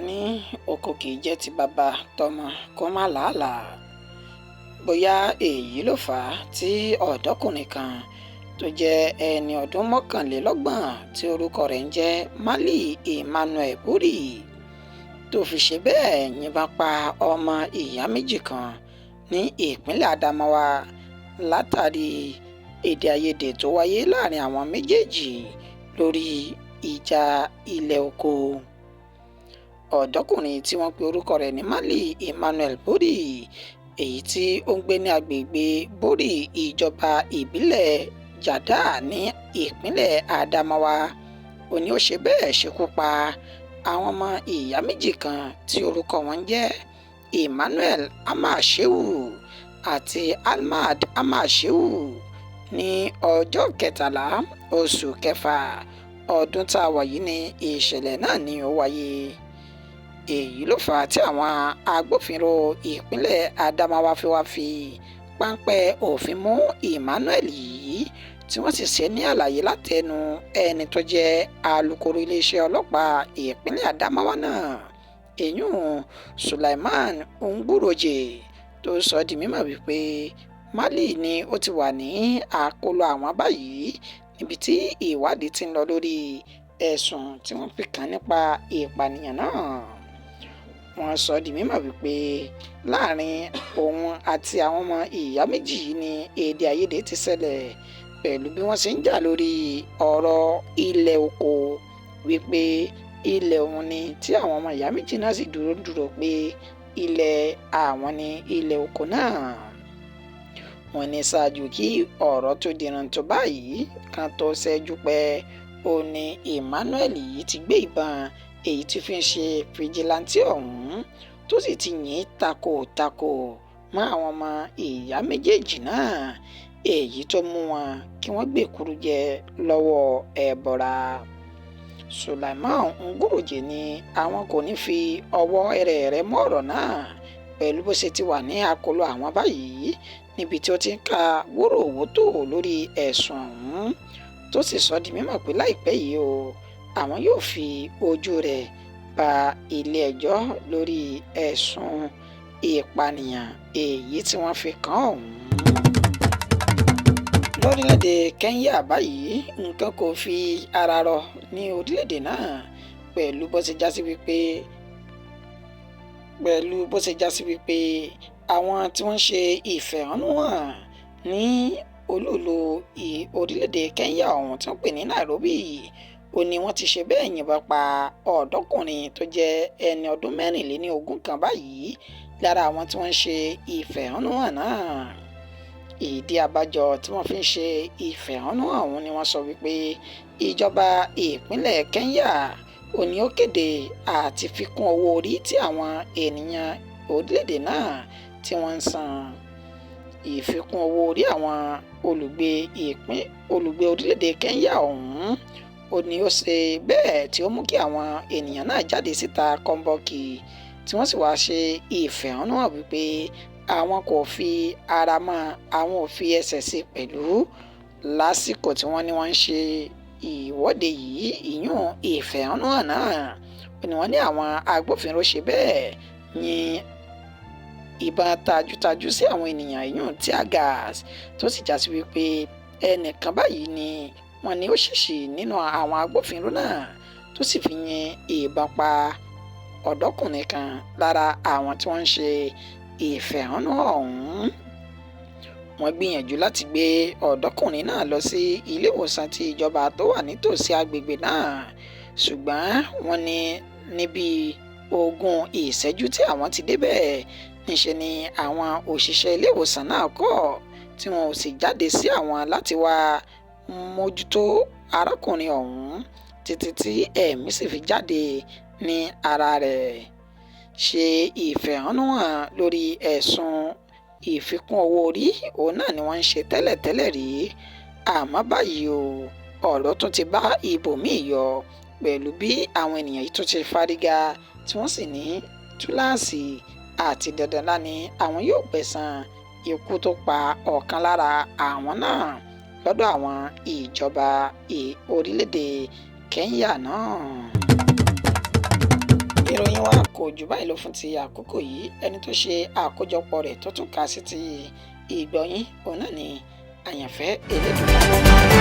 ní oko kì í jẹ́ ti bàbá tọmọ kó má làálàá. Bóyá èyí ló fà á tí ọ̀dọ́kùnrin kan tó jẹ́ ẹni ọdún mọ́kànlélọ́gbọ̀n tí orúkọ rẹ̀ ń jẹ́ Mali Emmanuel Buri tó fi ṣe bẹ́ẹ̀ yìnbọn pa ọmọ ìyá méjì kan ní ìpínlẹ̀ Adamawa látàrí èdè àìyedè tó wáyé láàrin àwọn méjèèjì lórí ìjà ilẹ̀ oko. Ọ̀dọ́kùnrin tí wọ́n pe orúkọ rẹ̀ ní Mali Emmanuel Buri, èyí tí ó ń gbé ní agbègbè Buri ìjọba ìbílẹ̀ Jada ní ìpínlẹ̀ Adamawa, òní ó ṣe bẹ́ẹ̀ ṣekú pa àwọn ọmọ ìyá méjì kan tí orúkọ wọn ń jẹ́ Emmanuel Ahmad Shehu àti Ahmad Ahmad Shehu ní ọjọ́ 13 oṣù kẹfà ọdún tá a wà yìí ní ìṣẹ̀lẹ̀ náà ní ó wáyé. Èyí ló fà á tí àwọn agbófinró ìpínlẹ̀ Adamawa fi wá fi páńpẹ́ òfin mú Emmanuel yìí, tí wọ́n sì ṣe ní àlàyé látẹnu ẹni tó jẹ́ alukoro iléeṣẹ́ ọlọ́pàá ìpínlẹ̀ Adamawa náà, èyún Sulaiman Ngburoje, tó sọ di mímọ̀ wípé Mali ni ó ti wà ní àkóló àwọn báyìí níbi tí ìwádìí ti ń lọ lórí ẹ̀sùn tí wọ́n fi kàn nípa ìpànìyàn náà. Wọ́n sọ di mímọ̀ wípé láàrin òun àti àwọn ọmọ ìyá méjì yìí ni èdè àìyedè ti ṣẹlẹ̀ pẹ̀lú bí wọ́n ṣe ń jà lórí ọ̀rọ̀ ilẹ̀ oko, wípé ilẹ̀ òun ni tí àwọn ọmọ ìyá méjì náà sì dúró pé ilẹ̀ àwọn ni ilẹ̀ oko náà. Wọ́n ní ṣáájú kí ọ̀rọ̀ tó dìran tó báyìí kan tó ṣẹ́jú pẹ́, ó ní Emmanuel yìí ti gbé ìbọn èyí tí fi ń ṣe fìjìláńtì ọ̀hún, tó sì ti yìn takò mọ́ àwọn ọmọ ìyá méjèèjì náà, èyí tó mú wọn kí wọ́n gbèkúrú jẹ lọ́wọ́ ẹbọra. Sulaiman Ngburoje ní àwọn kò ní fi ọwọ́ rẹ̀ mọ́ ọ̀rọ̀ náà pẹ̀lú bó ṣe ti wà ní àkóló àwọn báyìí, níbi tí ó ti ń ka wóróòwótò lórí ẹ̀sùn ọ̀hún, tó sì sọ di mímọ̀ pé láìpẹ́ yìí o, àwọn yóò fi ojú rẹ̀ ba ilé ẹjọ́ lórí ẹ̀sùn ìpànìyàn èyí tí wọ́n fi kàn ọ̀hún. Lórílẹ̀‐èdè Kenya báyìí, nǹkan kò fi ara rọ ní orílẹ̀‐èdè náà pẹ̀lú bó ṣe já sí wípé àwọn tí wọ́n ń ṣe ìfẹ̀hónúhàn ní olú-ìlú orílẹ̀‐èdè Kenya ọ̀hún tí wọ́n pè ní Nairobi, ó ní wọ́n ti ṣe bẹ́ẹ̀ yìnbọn pa ọ̀dọ́kùnrin tó jẹ́ ẹni ọdún 24 kan báyìí lára àwọn tí wọ́n ń ṣe ìfẹ̀hónúhàn náà. Ìdí abájọ tí wọ́n fi ń ṣe ìfẹ̀hónúhàn ọ̀hún ni wọ́n sọ wípé ìjọba ìpínlẹ̀ Kenya ó ní ó kéde àti fi kún owó orí tí àwọn ènìyàn orílẹ̀-èdè náà tí wọ́n ń san. Ìfikún owó orí àwọn olùgbé orílẹ̀-èdè Kenya ọ̀hún ó ní ó ṣe bẹ́ẹ̀ tí ó mú kí àwọn ènìyàn náà jáde síta kọ́ńbọ́ọ̀kì, tí wọ́n sì wá ṣe ìfẹ̀hónúhàn wípé àwọn kò fi ara mọ́, àwọn ò fi ẹsẹ̀ sí pẹ̀lú lásìkò tí wọ́n ní wọ́n ń ṣe ìwọ́de yìí, ìyún ìfẹ̀hónúhàn náà. Ó ní wọ́n ní àwọn agbófinró ṣe bẹ́ẹ̀ yìn ìbọn tajútajú sí àwọn ènìyàn, ìyún tear gas, tó sì já sí wípé ẹnìkan báyìí ni wọ́n ní ó ṣèṣì nínú àwọn agbófinró náà, tó sì fi yìn ìbọn pa ọ̀dọ́kùnrin kan lára àwọn tí wọ́n ń ṣe ìfẹ̀hónúhàn ọ̀hún. Wọ́n gbìyànjú láti gbé ọ̀dọ́kùnrin náà lọ sí ilé ìwòsàn ti ìjọba tó wà nítòsí agbègbè náà, ṣùgbọ́n wọ́n ní níbi 20 ìṣẹ́jú tí àwọn ti débẹ̀, níṣe ni àwọn òṣìṣẹ́ ilé ìwòsàn náà kọ̀ tí wọn ò sì jáde sí àwọn láti wá mójútó arákùnrin ọ̀hún títí tí ẹ̀mí sì fi jáde ní ara rẹ̀. Ṣe ìfẹ̀hónúhàn lórí ẹ̀sùn ìfikún owó orí òun náà ni wọ́n ń ṣe tẹ́lẹ̀tẹ́lẹ̀ rí, àmọ́ báyìí o, ọ̀rọ̀ tún ti bá ibòmíì yọ pẹ̀lú bí àwọn ènìyàn yìí tún ti fárígá, tí wọ́n sì ní túláàsì àti dandan lá ni àwọn yóò gbẹ̀san ikú tó pa ọ̀kan lára àwọn náà lọ́dọ̀ àwọn ìjọba orílẹ̀-èdè Kenya náà. Ìròyìn wa kò jù báyìí lọ fún ti àkókò yìí. Ẹni tó ṣe àkójọpọ̀ rẹ̀ tó tún kà sí ti ìgbọ̀yìn òun náà ni Àyànfẹ́ Elédùmarè.